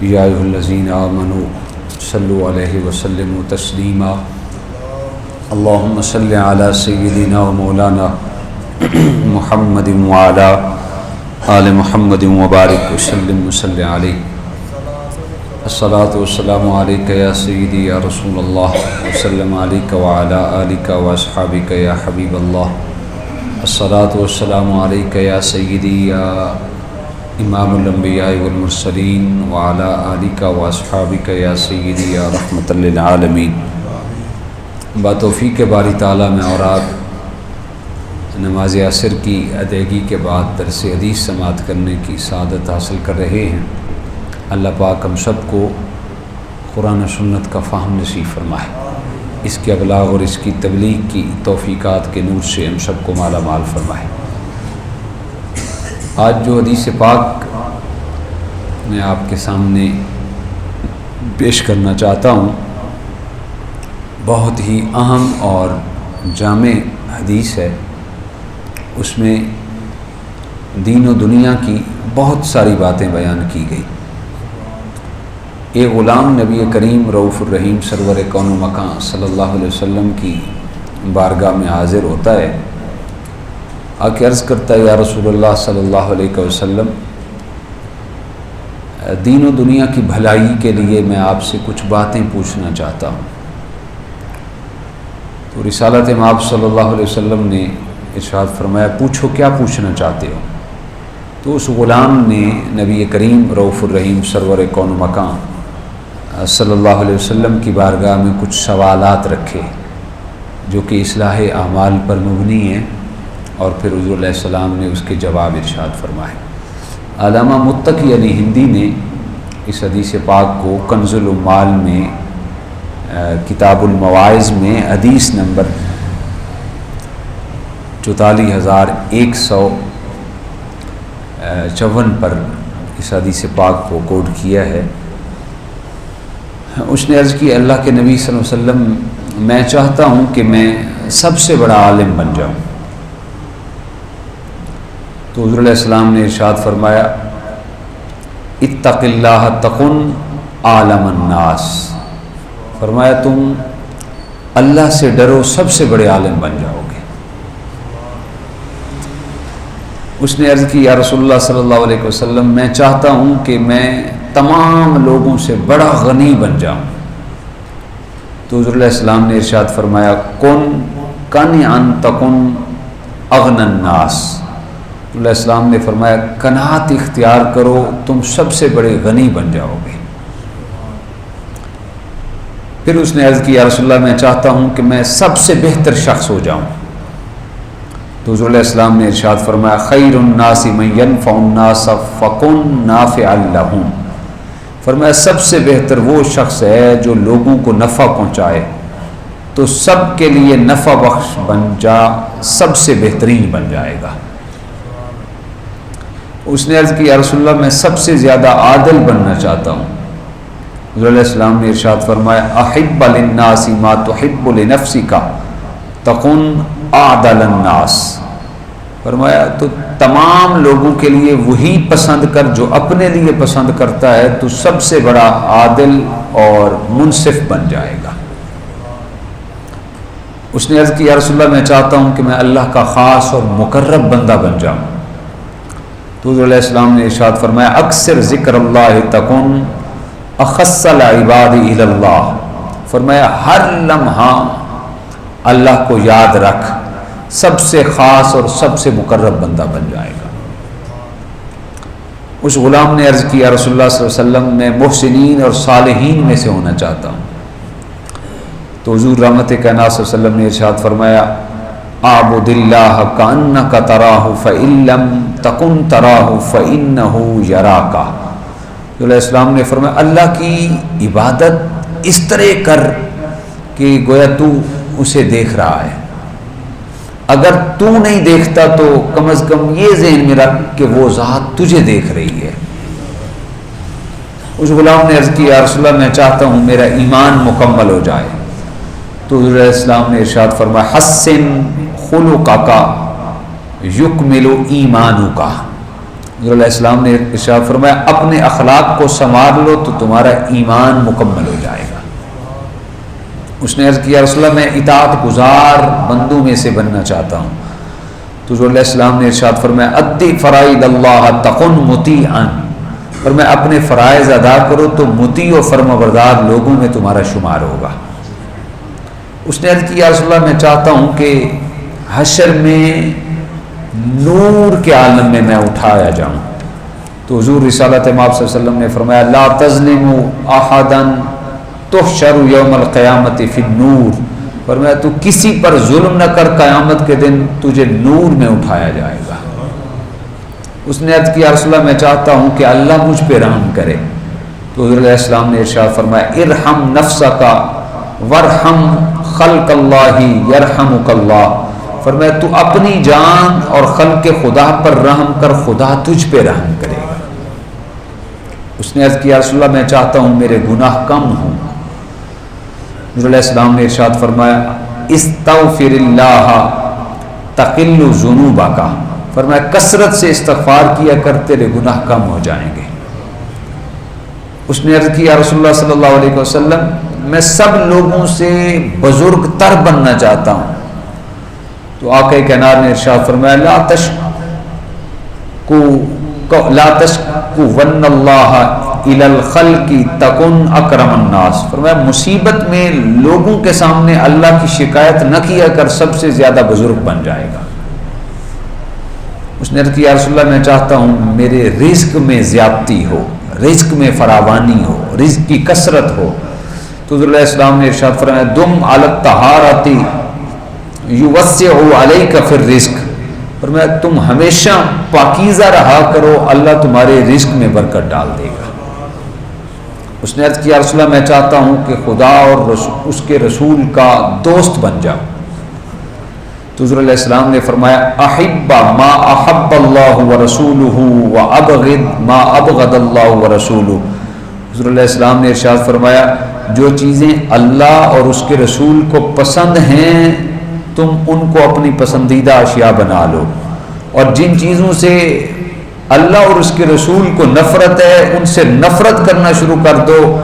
یا ایھا الذین آمنوا صلوا علیہ وسلموا تسلیما اللہم صل علی سیدنا و مولانا محمد وعلی آل محمد وبارک وسلم وصلی علیہ الصلاۃ والسلام علیک یا سیدی یا رسول اللہ وسلم علیک وعلی آلک واصحابک یا حبیب اللہ الصلاۃ والسلام علیک یا سیدی یا امام الانبیاء والمرسلین وعلی آلک واصحابک یا سیدی یا رحمۃ للعالمین۔ بتوفیق باری تعالیٰ میں اور آپ نماز عصر کی ادائیگی کے بعد درس حدیث سماعت کرنے کی سعادت حاصل کر رہے ہیں۔ اللہ پاک ہم سب کو قرآن و سنت کا فہم نصیب فرمائے، اس کے ابلاغ اور اس کی تبلیغ کی توفیقات کے نور سے ہم سب کو مالا مال فرمائے۔ آج جو حدیث پاک میں آپ کے سامنے پیش کرنا چاہتا ہوں بہت ہی اہم اور جامع حدیث ہے۔ اس میں دین و دنیا کی بہت ساری باتیں بیان کی گئی۔ ایک غلام نبی کریم رؤوف الرحیم سرور کون و مکان صلی اللہ علیہ وسلم کی بارگاہ میں حاضر ہوتا ہے، آ کے عرض کرتا ہے یا رسول اللہ صلی اللہ علیہ وسلم، دین و دنیا کی بھلائی کے لیے میں آپ سے کچھ باتیں پوچھنا چاہتا ہوں۔ تو رسالت مآب صلی اللہ علیہ وسلم نے ارشاد فرمایا پوچھو کیا پوچھنا چاہتے ہو؟ تو اس غلام نے نبی کریم رؤوف الرحیم سرور کون و مکان صلی اللہ علیہ وسلم کی بارگاہ میں کچھ سوالات رکھے جو کہ اصلاح اعمال پر مبنی ہیں، اور پھر حضور علیہ السلام نے اس کے جواب ارشاد فرمائے۔ علامہ متقی علی ہندی نے اس حدیث پاک کو کنز العمال میں کتاب المواعظ میں حدیث نمبر 44,154 پر اس حدیث پاک کو کوٹ کیا ہے۔ اس نے عرض کی اللہ کے نبی صلی اللہ علیہ وسلم، میں چاہتا ہوں کہ میں سب سے بڑا عالم بن جاؤں۔ تو حضور علیہ السلام نے ارشاد فرمایا اتق اللہ تکن عالم الناس، فرمایا تم اللہ سے ڈرو سب سے بڑے عالم بن جاؤ گے۔ اس نے عرض کی یا رسول اللہ صلی اللہ علیہ وسلم، میں چاہتا ہوں کہ میں تمام لوگوں سے بڑا غنی بن جاؤں۔ تو حضور علیہ السلام نے ارشاد فرمایا کن قانعا تکن اغنی الناس، علیہ السلام نے فرمایا قناعت اختیار کرو تم سب سے بڑے غنی بن جاؤ گے۔ پھر اس نے عرض کی یا رسول اللہ، میں چاہتا ہوں کہ میں سب سے بہتر شخص ہو جاؤں۔ تو حضور علیہ السلام نے ارشاد فرمایا خیر الناس من ينفع الناس فکن نافعا لهم، فرمایا سب سے بہتر وہ شخص ہے جو لوگوں کو نفع پہنچائے تو سب کے لیے نفع بخش بن جا، سب سے بہترین بن جائے گا۔ اس نے عرض کی یا رسول اللہ، میں سب سے زیادہ عادل بننا چاہتا ہوں۔ حضور علیہ السلام نے ارشاد فرمایا احب للناس ما تحب لنفسک تکن اعدل الناس، فرمایا تو تمام لوگوں کے لیے وہی پسند کر جو اپنے لیے پسند کرتا ہے تو سب سے بڑا عادل اور منصف بن جائے گا۔ اس نے عرض کی یا رسول اللہ، میں چاہتا ہوں کہ میں اللہ کا خاص اور مقرب بندہ بن جاؤں۔ تو حضور علیہ السلام نے ارشاد فرمایا اکثر ذکر اللہ تکن اخص العباد الی اللہ، فرمایا ہر لمحہ اللہ کو یاد رکھ، سب سے خاص اور سب سے مقرب بندہ بن جائے گا۔ اس غلام نے عرض کیا رسول اللہ صلی اللہ علیہ وسلم، میں محسنین اور صالحین میں سے ہونا چاہتا ہوں۔ تو حضور رحمت کائنات صلی اللہ علیہ وسلم نے ارشاد فرمایا اعبد اللہ کأنک تراہ فإن لم تکن تراہ فإنہ یراک، علیہ السلام نے فرمایا اللہ کی عبادت اس طرح کر کہ گویا تو اسے دیکھ رہا ہے، اگر تو نہیں دیکھتا تو کم از کم یہ ذہن میں رکھ کہ وہ ذات تجھے دیکھ رہی ہے۔ اس غلام نے عرض کیا یا رسول اللہ، میں چاہتا ہوں میرا ایمان مکمل ہو جائے۔ تو حضور علیہ السلام نے ارشاد فرمایا حسن خلقک یکمل ایمانک، حضور علیہ السلام نے ارشاد فرمایا اپنے اخلاق کو سنوار لو تو تمہارا ایمان مکمل ہو جائے گا۔ اس نے عرض کیا رسول اللہ میں اطاعت گزار بندوں میں سے بننا چاہتا ہوں، تو حضور علیہ السلام نے ارشاد فرمایا ادی فرائض اللہ تکن مطیعا، فرمایا اپنے فرائض ادا کرو تو مطیع و فرمانبردار لوگوں میں تمہارا شمار ہوگا۔ اس نے عرض کیا رسول اللہ میں چاہتا ہوں کہ حشر میں نور کے عالم میں میں اٹھایا جاؤں، تو حضور رسالت مآب صلی اللہ علیہ وسلم نے فرمایا لا تظلموا احدا تحشر یوم القیامت فی النور، فرمایا تو کسی پر ظلم نہ کر، قیامت کے دن تجھے نور میں اٹھایا جائے گا۔ اس نے عرض کیا رسول اللہ میں چاہتا ہوں کہ اللہ مجھ پہ رحم کرے، تو حضور علیہ السلام نے ارشاد فرمایا ارحم نفسک وارحم خلق اللہ یرحمک اللہ، فرمایا تو اپنی جان اور خلق خدا پر رحم کر، خدا تجھ پہ رحم کرے گا۔ اس نے عرض کیا رسول اللہ میں چاہتا ہوں میرے گناہ کم ہوں، حضور علیہ السلام نے ارشاد فرمایا استغفر اللہ تقل ذنوبک، فرمایا کثرت سے استغفار کیا کر تیرے گناہ کم ہو جائیں گے۔ اس نے عرض کیا رسول اللہ صلی اللہ علیہ وسلم میں سب لوگوں سے بزرگ تر بننا چاہتا ہوں، تو آقا کائنات نے ارشاد فرمایا لا تشکون اللہ الی الخلق تکن اکرم الناس، فرمایا مصیبت میں لوگوں کے سامنے اللہ کی شکایت نہ کیا کر، سب سے زیادہ بزرگ بن جائے گا۔ اس نے کہا یا رسول اللہ میں چاہتا ہوں میرے رزق میں زیادتی ہو، رزق میں فراوانی ہو، رزق کی کثرت ہو، تو حضور علیہ السلام نے ارشاد فرمایا دم علی الطہارۃ یوسع علیک فی الرزق، فرمایا تم ہمیشہ پاکیزہ رہا کرو، اللہ تمہارے رزق میں برکت ڈال دے گا۔ اس نے عرض کیا رسول اللہ میں چاہتا ہوں کہ خدا اور اس کے رسول کا دوست بن جاؤ، تو حضور علیہ السلام نے فرمایا احب ما احب اللہ ورسولہ وابغض ما ابغض اللہ ورسولہ، حضور علیہ السلام نے ارشاد فرمایا جو چیزیں اللہ اور اس کے رسول کو پسند ہیں تم ان کو اپنی پسندیدہ اشیاء بنا لو، اور جن چیزوں سے اللہ اور اس کے رسول کو نفرت ہے ان سے نفرت کرنا شروع کر دو۔